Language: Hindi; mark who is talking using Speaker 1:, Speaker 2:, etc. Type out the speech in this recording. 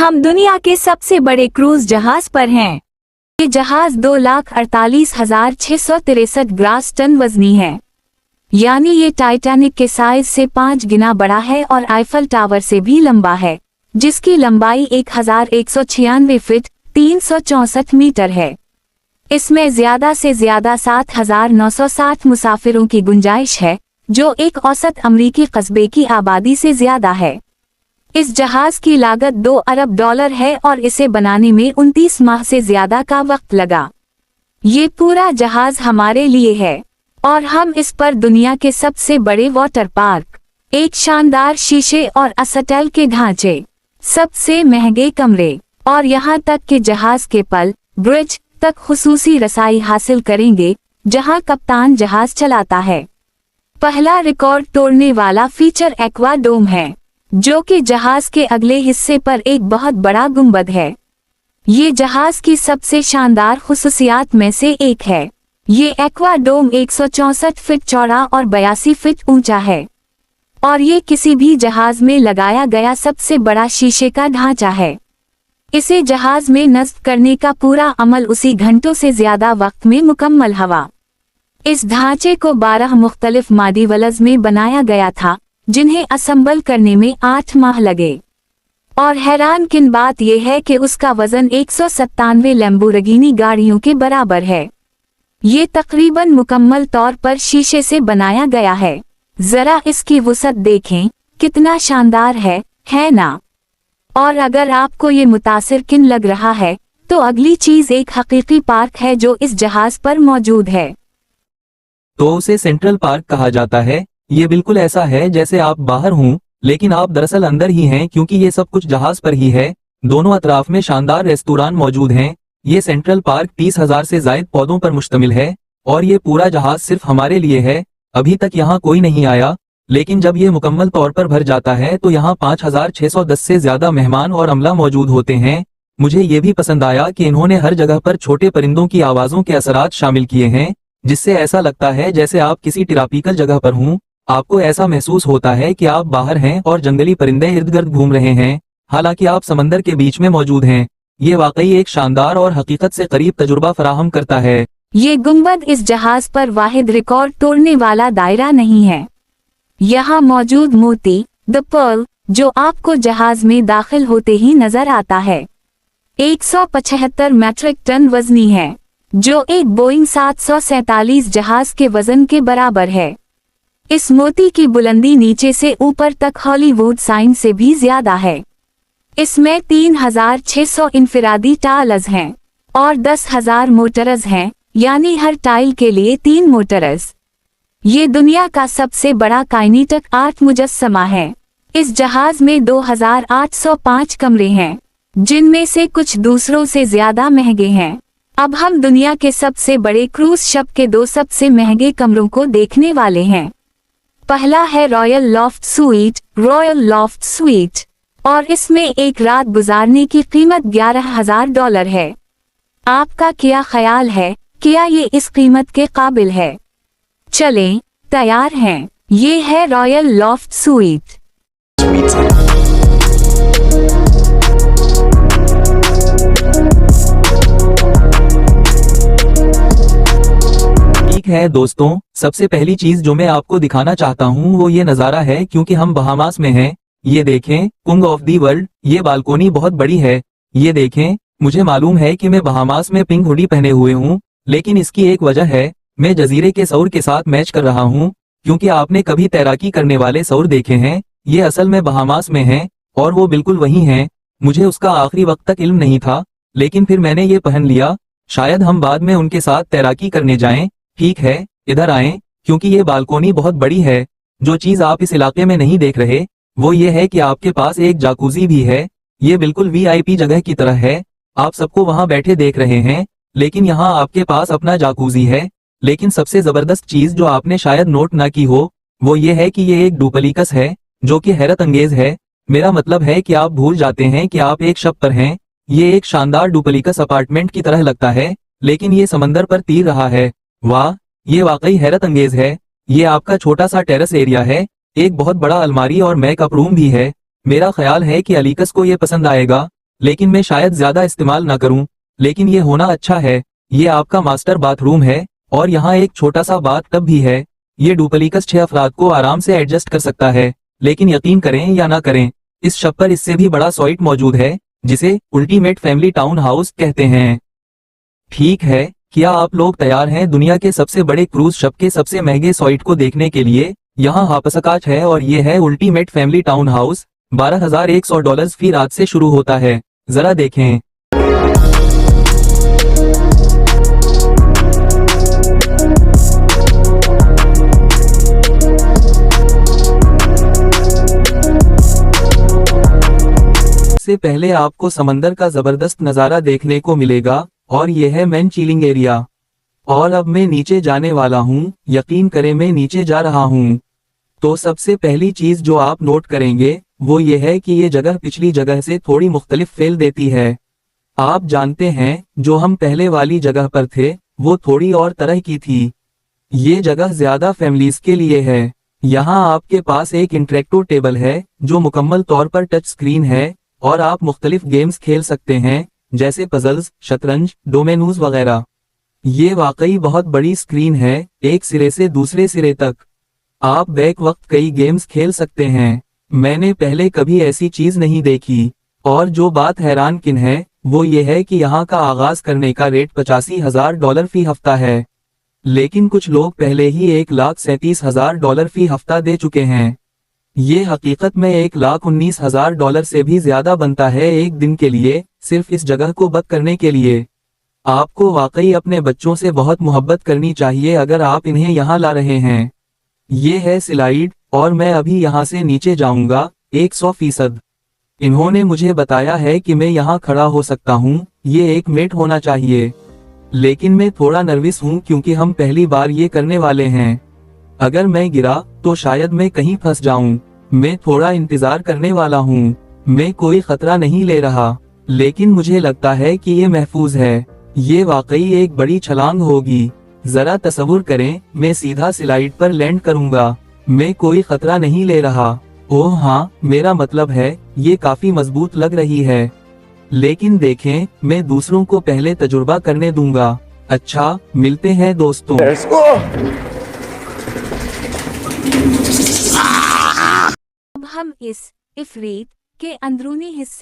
Speaker 1: हम दुनिया के सबसे बड़े क्रूज जहाज पर हैं। ये जहाज 2,48,663 ग्रास टन वजनी है, यानी ये टाइटैनिक के साइज से 5 गुना बड़ा है और आईफल टावर से भी लंबा है, जिसकी लंबाई 1,196 फीट 364 मीटर है। इसमें ज्यादा से ज्यादा 7,960 मुसाफिरों की गुंजाइश है, जो एक औसत अमरीकी कस्बे की आबादी से ज्यादा है। इस जहाज की लागत $2 अरब है और इसे बनाने में 29 माह से ज्यादा का वक्त लगा। ये पूरा जहाज हमारे लिए है और हम इस पर दुनिया के सबसे बड़े वाटर पार्क, एक शानदार शीशे और असटल के ढांचे, सबसे महंगे कमरे और यहाँ तक कि जहाज के पल ब्रिज तक खुसूसी रसाई हासिल करेंगे, जहाँ कप्तान जहाज चलाता है। पहला रिकॉर्ड तोड़ने वाला फीचर एक्वा डोम है, जो कि जहाज के अगले हिस्से पर एक बहुत बड़ा गुंबद है। ये जहाज की सबसे शानदार खुसूसियात में से एक है। ये एक्वा डोम 164 फीट चौड़ा और 82 फीट ऊंचा है और ये किसी भी जहाज में लगाया गया सबसे बड़ा शीशे का ढांचा है। इसे जहाज में नस्ब करने का पूरा अमल उसी घंटों से ज्यादा वक्त में मुकम्मल हुआ। इस ढांचे को 12 मुख्तलिफ मॉड्यूल्स में बनाया गया था, जिन्हें असेंबल करने में 8 माह लगे। और हैरान किन बात यह है कि उसका वजन 197 लैम्बोर्गिनी गाड़ियों के बराबर है। ये तकरीबन मुकम्मल तौर पर शीशे से बनाया गया है। जरा इसकी वुसअत देखें, कितना शानदार है ना? और अगर आपको ये मुतासिरकिन लग रहा है, तो अगली चीज एक हकीकी पार्क है जो इस जहाज पर मौजूद है।
Speaker 2: तो उसे सेंट्रल पार्क कहा जाता है। ये बिल्कुल ऐसा है जैसे आप बाहर हों, लेकिन आप दरअसल अंदर ही हैं, क्योंकि ये सब कुछ जहाज पर ही है। दोनों अतराफ में शानदार रेस्तोरां मौजूद हैं। ये सेंट्रल पार्क 30,000 से ज्यादा पौधों पर मुश्तमिल है और ये पूरा जहाज सिर्फ हमारे लिए है। अभी तक यहाँ कोई नहीं आया, लेकिन जब ये मुकम्मल तौर पर भर जाता है तो यहाँ 5,610 से ज्यादा मेहमान और अमला मौजूद होते हैं। मुझे ये भी पसंद आया कि इन्होंने हर जगह पर छोटे परिंदों की आवाजों के असरात शामिल किए हैं, जिससे ऐसा लगता है जैसे आप किसी ट्रॉपिकल जगह पर हों। आपको ऐसा महसूस होता है कि आप बाहर हैं और जंगली परिंदे इर्द गिर्द घूम रहे हैं, हालांकि आप समंदर के बीच में मौजूद हैं। ये वाकई एक शानदार और हकीकत से करीब तजुर्बा फराहम करता है।
Speaker 1: ये गुंबद इस जहाज पर वाहिद रिकॉर्ड तोड़ने वाला दायरा नहीं है। यहाँ मौजूद मोती, द पर्ल, जो आपको जहाज में दाखिल होते ही नजर आता है, 175 मैट्रिक टन वजनी है, जो एक बोइंग 747 जहाज के वजन के बराबर है। इस मोती की बुलंदी नीचे से ऊपर तक हॉलीवुड साइन से भी ज्यादा है। इसमें 3,600 इनफिरादी टाइल्स हैं और 10,000 मोटर्स हैं, यानी हर टाइल के लिए 3 मोटर्स। ये दुनिया का सबसे बड़ा काइनेटिक आर्ट मुजस्समा है। इस जहाज में 2,805 कमरे हैं, जिनमें से कुछ दूसरों से ज्यादा महंगे हैं। अब हम दुनिया के सबसे बड़े क्रूज शिप के 2 सबसे महंगे कमरों को देखने वाले हैं। पहला है रॉयल लॉफ्ट स्वीट, और इसमें एक रात गुजारने की कीमत $11,000 है। आपका क्या ख्याल है, क्या ये इस कीमत के काबिल है? चलें, तैयार हैं? ये है रॉयल लॉफ्ट स्वीट।
Speaker 2: ठीक है दोस्तों, सबसे पहली चीज जो मैं आपको दिखाना चाहता हूँ वो ये नज़ारा है, क्योंकि हम बहामास में हैं। ये देखें, कुंग ऑफ दी वर्ल्ड। ये बालकोनी बहुत बड़ी है। ये देखें, मुझे मालूम है कि मैं बहामास में पिंक हुडी पहने हुए हूँ, लेकिन इसकी एक वजह है। मैं जजीरे के सौर के साथ मैच कर रहा हूँ, क्योंकि आपने कभी तैराकी करने वाले सौर देखे हैं। ये असल में बहामास में हैं और वो बिल्कुल वही हैं। मुझे उसका आखिरी वक्त तक इल्म नहीं था, लेकिन फिर मैंने ये पहन लिया। शायद हम बाद में उनके साथ तैराकी करने जाएं। ठीक है, इधर आएं, क्योंकि ये बालकोनी बहुत बड़ी है। जो चीज आप इस इलाके में नहीं देख रहे वो ये है कि आपके पास एक जाकूजी भी है। ये बिल्कुल VIP जगह की तरह है। आप सबको वहां बैठे देख रहे हैं, लेकिन यहाँ आपके पास अपना जाकूजी है। लेकिन सबसे जबरदस्त चीज जो आपने शायद नोट ना की हो वो ये है कि ये एक डुप्लीकस है, जो कि हैरत अंगेज है। मेरा मतलब है कि आप भूल जाते हैं कि आप एक शप पर हैं। ये एक शानदार डुप्लीकस अपार्टमेंट की तरह लगता है, लेकिन ये समंदर पर तीर रहा है। वाह, ये वाकई हैरत अंगेज है। ये आपका छोटा सा टेरेस एरिया है, एक बहुत बड़ा अलमारी और मेकअप रूम भी है। मेरा ख्याल है कि अलीकस को ये पसंद आएगा। लेकिन मैं शायद ज्यादा इस्तेमाल ना करूं। लेकिन ये होना अच्छा है। ये आपका मास्टर बाथरूम है और यहाँ एक छोटा सा बाथ टब भी है। ये डुप्लीकस 6 अफराद को आराम से एडजस्ट कर सकता है। लेकिन यकीन करें या ना करें, इस शप पर इससे भी बड़ा स्वीट मौजूद है, जिसे अल्टीमेट फैमिली टाउन हाउस कहते हैं। ठीक है, क्या आप लोग तैयार हैं दुनिया के सबसे बड़े क्रूज शप के सबसे महंगे स्वीट को देखने के लिए? यहाँ हापसकाच है और ये है अल्टीमेट फैमिली टाउन हाउस। $12,100 फी रात से शुरू होता है। जरा देखें। सबसे पहले आपको समंदर का जबरदस्त नजारा देखने को मिलेगा और यह है मेन चिलिंग एरिया। और अब मैं नीचे जाने वाला हूँ। यकीन करें मैं नीचे जा रहा हूँ। तो सबसे पहली चीज जो आप नोट करेंगे वो ये है कि ये जगह पिछली जगह से थोड़ी मुख्तलिफ फील देती है। आप जानते हैं, जो हम पहले वाली जगह पर थे वो थोड़ी और तरह की थी। ये जगह ज्यादा फैमिलीज के लिए है। यहाँ आपके पास एक इंटरेक्टिव टेबल है जो मुकम्मल तौर पर टच स्क्रीन है और आप मुख्तलिफ गेम्स खेल सकते हैं, जैसे पजल्स, शतरंज, डोमेनूज वगैरह। ये वाकई बहुत बड़ी स्क्रीन है, एक सिरे से दूसरे सिरे तक। आप बैक वक्त कई गेम्स खेल सकते हैं। मैंने पहले कभी ऐसी चीज नहीं देखी। और जो बात हैरान किन है वो ये है कि यहाँ का आगाज करने का रेट $85,000 फी हफ्ता है। लेकिन कुछ लोग पहले ही $1,37,000 फी हफ्ता दे चुके हैं। ये हकीकत में $1,19,000 से भी ज्यादा बनता है एक दिन के लिए, सिर्फ इस जगह को बुक करने के लिए। आपको वाकई अपने बच्चों से बहुत मोहब्बत करनी चाहिए अगर आप इन्हें यहाँ ला रहे हैं। ये है स्लाइड और मैं अभी यहाँ से नीचे जाऊंगा 100%। इन्होंने मुझे बताया है कि मैं यहाँ खड़ा हो सकता हूँ। ये 1 मिनट होना चाहिए। लेकिन मैं थोड़ा नर्वस हूँ क्योंकि हम पहली बार ये करने वाले हैं। अगर मैं गिरा तो शायद मैं कहीं फंस जाऊं। मैं थोड़ा इंतजार करने वाला हूँ। मैं कोई खतरा नहीं ले रहा, लेकिन मुझे लगता है कि ये महफूज है। ये वाकई एक बड़ी छलांग होगी। जरा तसव्वुर करें, मैं सीधा स्लाइड पर लैंड करूंगा। मैं कोई खतरा नहीं ले रहा। ओह हाँ, मेरा मतलब है ये काफी मजबूत लग रही है। लेकिन देखें, मैं दूसरों को पहले तजुर्बा करने दूंगा। अच्छा, मिलते हैं दोस्तों।
Speaker 1: अब हम इस इफरीत के अंदरूनी हिस्से